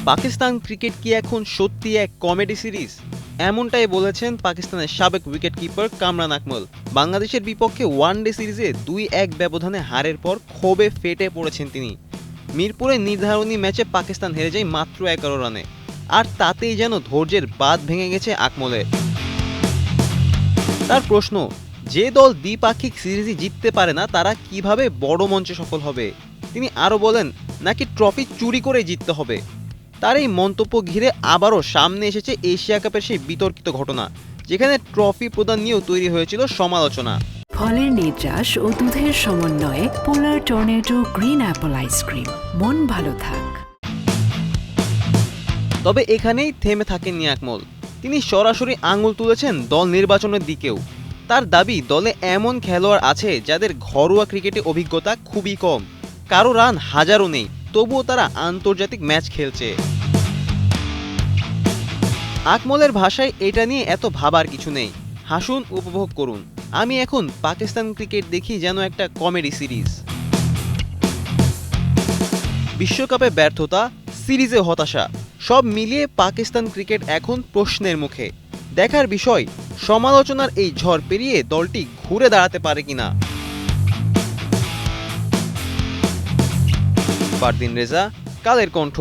Pakistan cricket কি এখন সত্যি এক কমেডি সিরিজ? এমনটাই বলেছেন পাকিস্তানের সাবেক উইকেট কিপার কামরান আকমল। বাংলাদেশের বিপক্ষে ওয়ানডে সিরিজে ২-১ ব্যবধানে হারের পর ক্ষোভে ফেটে পড়েছেন তিনি। মিরপুরে নির্ধারণী ম্যাচে পাকিস্তান হেরে যায় মাত্র ১১ রানে, আর তাতেই যেন ধৈর্যের বাঁধ ভেঙে গেছে আকমলের। তার প্রশ্ন, যে দল দ্বিপাক্ষিক সিরিজই জিততে পারে না তারা কিভাবে বড় মঞ্চে সফল হবে? তিনি আরও বলেন, নাকি ট্রফি চুরি করে জিততে হবে? তার এই মন্তব্য ঘিরে আবারও সামনে এসেছে এশিয়া কাপের সেই বিতর্কিত ঘটনা, যেখানে ট্রফি প্রদান নিয়েও তৈরি হয়েছিল সমালোচনা। ফলের নির্যাস ও দুধের সমন্বয়ে পোলার টর্নেডো গ্রিন অ্যাপল আইসক্রিম, মন ভালো থাক। তবে এখানেই থেমে থাকেননি আকমল। তিনি সরাসরি আঙুল তুলেছেন দল নির্বাচনের দিকেও। তার দাবি, দলে এমন খেলোয়াড় আছে যাদের ঘরোয়া ক্রিকেটে অভিজ্ঞতা খুবই কম, কারো রান হাজারও নেই, তবুও তারা আন্তর্জাতিক ম্যাচ খেলছে। আকমলের ভাষায় এটা নিয়ে এত ভাবার কিছু নেই, হাসুন, উপভোগ করুন। আমি এখন পাকিস্তান ক্রিকেট দেখি যেন একটা কমেডি সিরিজ। বিশ্বকাপে ব্যর্থতা, সিরিজে হতাশা, সব মিলিয়ে পাকিস্তান ক্রিকেট এখন প্রশ্নের মুখে। দেখার বিষয়, সমালোচনার এই ঝড় পেরিয়ে দলটি ঘুরে দাঁড়াতে পারে কিনা। ফারদিন রেজা, কালের কণ্ঠ।